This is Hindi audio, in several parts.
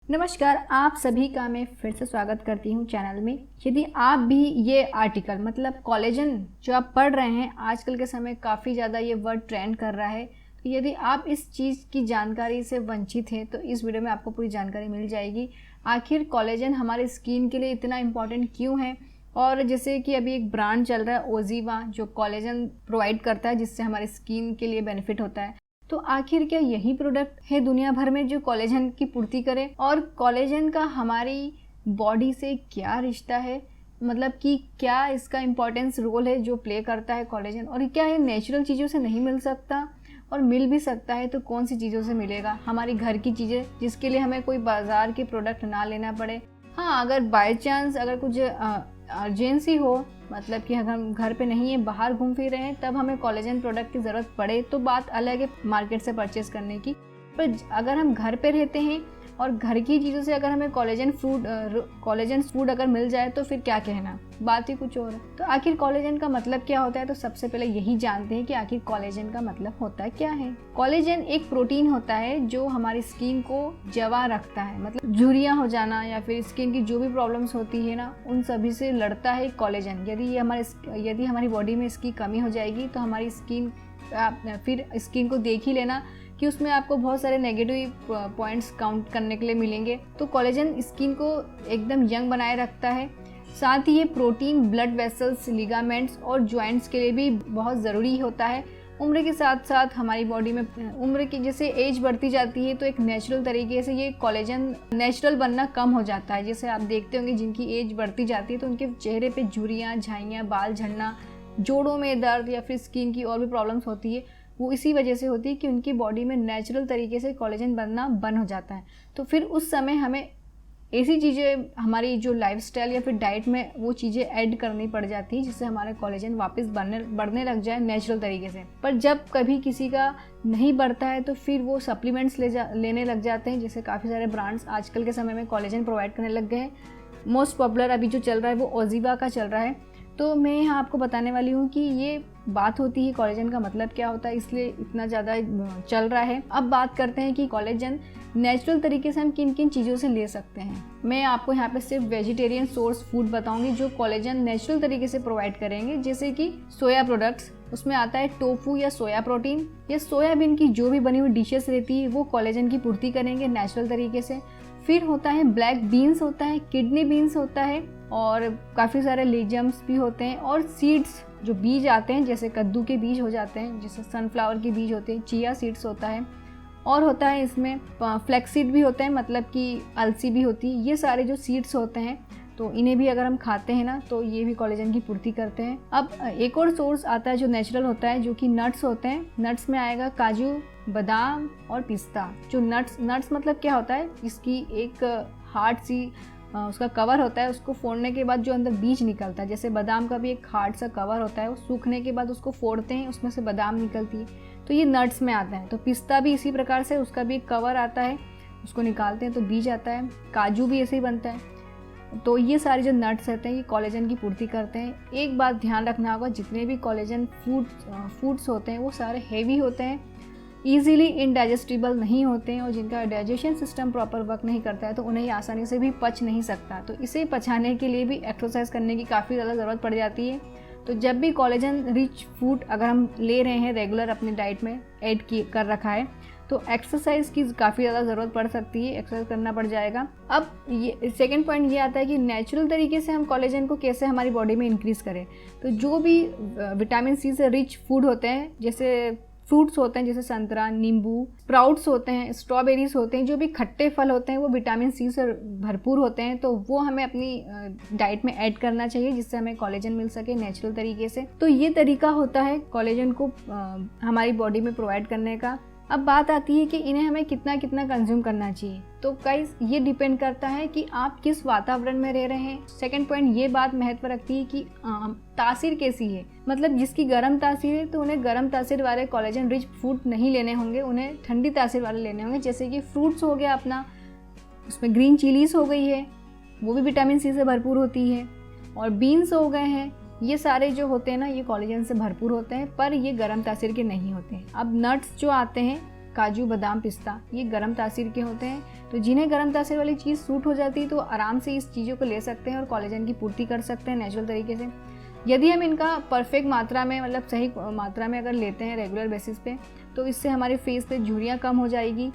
नमस्कार, आप सभी का मैं फिर से स्वागत करती हूँ चैनल में। यदि आप भी ये आर्टिकल मतलब कोलेजन जो आप पढ़ रहे हैं, आजकल के समय काफ़ी ज़्यादा ये वर्ड ट्रेंड कर रहा है, तो यदि आप इस चीज़ की जानकारी से वंचित हैं तो इस वीडियो में आपको पूरी जानकारी मिल जाएगी। आखिर कोलेजन हमारे स्किन के लिए इतना इम्पॉर्टेंट क्यों है, और जैसे कि अभी एक ब्रांड चल रहा है ओजीवा जो कोलेजन प्रोवाइड करता है जिससे हमारे स्किन के लिए बेनिफिट होता है। तो आखिर क्या यही प्रोडक्ट है दुनिया भर में जो कोलेजन की पूर्ति करे, और कोलेजन का हमारी बॉडी से क्या रिश्ता है, मतलब कि क्या इसका इम्पोर्टेंस रोल है जो प्ले करता है कोलेजन, और क्या ये नेचुरल चीज़ों से नहीं मिल सकता, और मिल भी सकता है तो कौन सी चीज़ों से मिलेगा। हमारी घर की चीज़ें जिसके लिए हमें कोई बाज़ार के प्रोडक्ट ना लेना पड़े। हाँ, अगर बाय चांस अगर कुछ अर्जेंसी हो, मतलब कि अगर हम घर पे नहीं है, बाहर घूम फिर रहे हैं, तब हमें कोलेजन प्रोडक्ट की ज़रूरत पड़े तो बात अलग है मार्केट से परचेस करने की। पर अगर हम घर पे रहते हैं और घर की चीज़ों से अगर हमें कोलेजन फूड अगर मिल जाए तो फिर क्या कहना, बात ही कुछ और है। तो आखिर कोलेजन का मतलब क्या होता है, तो सबसे पहले यही जानते हैं कि आखिर कोलेजन का मतलब होता है क्या है। कोलेजन एक प्रोटीन होता है जो हमारी स्किन को जवा रखता है, मतलब झुर्रियाँ हो जाना या फिर स्किन की जो भी प्रॉब्लम्स होती है ना, उन सभी से लड़ता है कोलेजन। यदि हमारी बॉडी में इसकी कमी हो जाएगी तो हमारी स्किन, फिर स्किन को देख ही लेना कि उसमें आपको बहुत सारे नेगेटिव पॉइंट्स काउंट करने के लिए मिलेंगे। तो कोलेजन स्किन को एकदम यंग बनाए रखता है। साथ ही ये प्रोटीन ब्लड वेसल्स, लिगामेंट्स और जॉइंट्स के लिए भी बहुत ज़रूरी होता है। उम्र के साथ साथ हमारी बॉडी में उम्र की जैसे एज बढ़ती जाती है तो एक नेचुरल तरीके से ये कोलेजन नेचुरल बनना कम हो जाता है। जैसे आप देखते होंगे जिनकी एज बढ़ती जाती है तो उनके चेहरे पे झुर्रियाँ, झाइयाँ, बाल झड़ना, जोड़ों में दर्द या फिर स्किन की और भी प्रॉब्लम्स होती है, वो इसी वजह से होती है कि उनकी बॉडी में नेचुरल तरीके से कोलेजन बनना बंद हो जाता है। तो फिर उस समय हमें ऐसी चीज़ें हमारी जो लाइफस्टाइल या फिर डाइट में वो चीज़ें ऐड करनी पड़ जाती हैं जिससे हमारे कोलेजन वापस बढ़ने लग जाए नेचुरल तरीके से। पर जब कभी किसी का नहीं बढ़ता है तो फिर वो सप्लीमेंट्स लेने लग जाते हैं। जैसे काफ़ी सारे ब्रांड्स आजकल के समय में कोलेजन प्रोवाइड करने लग गए हैं। मोस्ट पॉपुलर अभी जो चल रहा है वो ओजीवा का चल रहा है। तो मैं यहाँ आपको बताने वाली हूँ कि ये बात होती है कोलेजन का मतलब क्या होता है, इसलिए इतना ज़्यादा चल रहा है। अब बात करते हैं कि कोलेजन नेचुरल तरीके से हम किन किन चीज़ों से ले सकते हैं। मैं आपको यहाँ पे सिर्फ वेजिटेरियन सोर्स फूड बताऊंगी जो कोलेजन नेचुरल तरीके से प्रोवाइड करेंगे, जैसे कि सोया प्रोडक्ट्स, उसमें आता है टोफू या सोया प्रोटीन। या सोयाबीन की जो भी बनी हुई डिशेस रहती है वो कोलेजन की पूर्ति करेंगे नेचुरल तरीके से। फिर होता है ब्लैक बीन्स, होता है किडनी बीन्स, होता है और काफ़ी सारे लेजम्स भी होते हैं, और सीड्स जो बीज आते हैं जैसे कद्दू के बीज हो जाते हैं, जैसे सनफ्लावर के बीज होते हैं, चिया सीड्स होता है, और होता है इसमें फ्लैक्स सीड भी होते हैं, मतलब कि अलसी भी होती है। ये सारे जो सीड्स होते हैं तो इन्हें भी अगर हम खाते हैं ना तो ये भी कोलेजन की पूर्ति करते हैं। अब एक और सोर्स आता है जो नेचुरल होता है, जो कि नट्स होते हैं। नट्स में आएगा काजू, बादाम और पिस्ता। जो नट्स मतलब क्या होता है, इसकी एक हार्ड सी उसका कवर होता है, उसको फोड़ने के बाद जो अंदर बीज निकलता है, जैसे बादाम का भी एक हार्ड सा कवर होता है, वो सूखने के बाद उसको फोड़ते हैं, उसमें से बादाम निकलती है, तो ये नट्स में आता है। तो पिस्ता भी इसी प्रकार से, उसका भी एक कवर आता है, उसको निकालते हैं तो बीज आता है। काजू भी ऐसे ही बनता है। तो ये सारे जो नट्स रहते हैं ये कोलेजन की पूर्ति करते हैं। एक बात ध्यान रखना होगा, जितने भी कोलेजन फूड्स होते हैं वो सारे हेवी होते हैं, ईजिली इनडाइजेस्टिबल नहीं होते हैं, और जिनका डाइजेशन सिस्टम प्रॉपर वर्क नहीं करता है तो उन्हें आसानी से भी पच नहीं सकता। तो इसे पचाने के लिए भी एक्सरसाइज करने की काफ़ी ज़्यादा ज़रूरत पड़ जाती है। तो जब भी कोलेजन रिच फूड अगर हम ले रहे हैं, रेगुलर अपनी डाइट में ऐड कर रखा है, तो एक्सरसाइज की काफ़ी ज़्यादा ज़रूरत पड़ सकती है, एक्सरसाइज करना पड़ जाएगा। अब ये सेकंड पॉइंट ये आता है कि नेचुरल तरीके से हम कोलेजन को कैसे हमारी बॉडी में इंक्रीज़ करें। तो जो भी विटामिन सी से रिच फूड होते हैं, जैसे फ्रूट्स होते हैं जैसे संतरा, नींबू, स्प्राउट्स होते हैं, स्ट्रॉबेरीज होते हैं, जो भी खट्टे फल होते हैं वो विटामिन सी से भरपूर होते हैं, तो वो हमें अपनी डाइट में ऐड करना चाहिए जिससे हमें कोलेजन मिल सके नेचुरल तरीके से। तो ये तरीका होता है कोलेजन को हमारी बॉडी में प्रोवाइड करने का। अब बात आती है कि इन्हें हमें कितना कितना कंज्यूम करना चाहिए। तो गाइस ये डिपेंड करता है कि आप किस वातावरण में रह रहे हैं। सेकंड पॉइंट ये बात महत्व रखती है कि तासीर कैसी है, मतलब जिसकी गर्म तासीर है तो उन्हें गर्म तासीर वाले कोलेजन रिच फूड नहीं लेने होंगे, उन्हें ठंडी तासीर वाले लेने होंगे। जैसे कि फ्रूट्स हो गया अपना, उसमें ग्रीन चिलीज हो गई है, वो भी विटामिन सी से भरपूर होती है, और बीन्स हो गए हैं, ये सारे जो होते हैं ना ये कोलेजन से भरपूर होते हैं, पर ये गर्म तासीर के नहीं होते हैं। अब नट्स जो आते हैं, काजू, बादाम, पिस्ता, ये गर्म तासीर के होते हैं। तो जिन्हें गर्म तासीर वाली चीज़ सूट हो जाती है तो आराम से इस चीज़ों को ले सकते हैं और कोलेजन की पूर्ति कर सकते हैं नेचुरल तरीके से। यदि हम इनका परफेक्ट मात्रा में, मतलब सही मात्रा में अगर लेते हैं रेगुलर बेसिस पे, तो इससे हमारे फेस पे झुर्रियाँ कम हो जाएगी।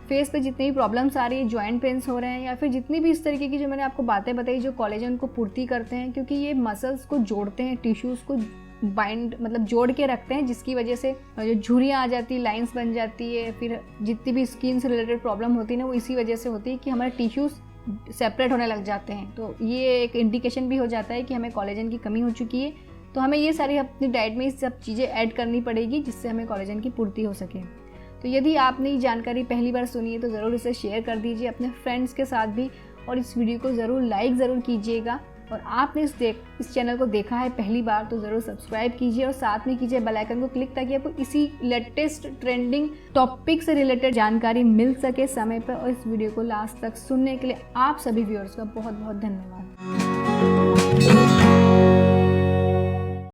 फेस पे जितनी भी प्रॉब्लम्स आ रही है, जॉइंट पेन्स हो रहे हैं या फिर जितनी भी इस तरीके की जो मैंने आपको बातें बताई जो कोलेजन को पूर्ति करते हैं, क्योंकि ये मसल्स को जोड़ते हैं, टिश्यूज़ को बाइंड मतलब जोड़ के रखते हैं, जिसकी वजह से जो झुर्रियाँ आ जाती है, लाइंस बन जाती है, फिर जितनी भी स्किन से रिलेटेड प्रॉब्लम होती है ना, वो इसी वजह से होती है कि हमारे टिश्यूज़ सेपरेट होने लग जाते हैं। तो ये एक इंडिकेशन भी हो जाता है कि हमें कोलेजन की कमी हो चुकी है। तो हमें ये सारी अपनी डाइट में ये सब चीज़ें ऐड करनी पड़ेगी जिससे हमें कोलेजन की पूर्ति हो सके। तो यदि आपने ये जानकारी पहली बार सुनी है तो ज़रूर इसे शेयर कर दीजिए अपने फ्रेंड्स के साथ भी, और इस वीडियो को ज़रूर लाइक ज़रूर कीजिएगा। और आपने इस चैनल को देखा है पहली बार तो ज़रूर सब्सक्राइब कीजिए और साथ में कीजिए बेल आइकन को क्लिक, ताकि आपको इसी लेटेस्ट ट्रेंडिंग टॉपिक से रिलेटेड जानकारी मिल सके समय पर। और इस वीडियो को लास्ट तक सुनने के लिए आप सभी व्यूअर्स का बहुत बहुत धन्यवाद।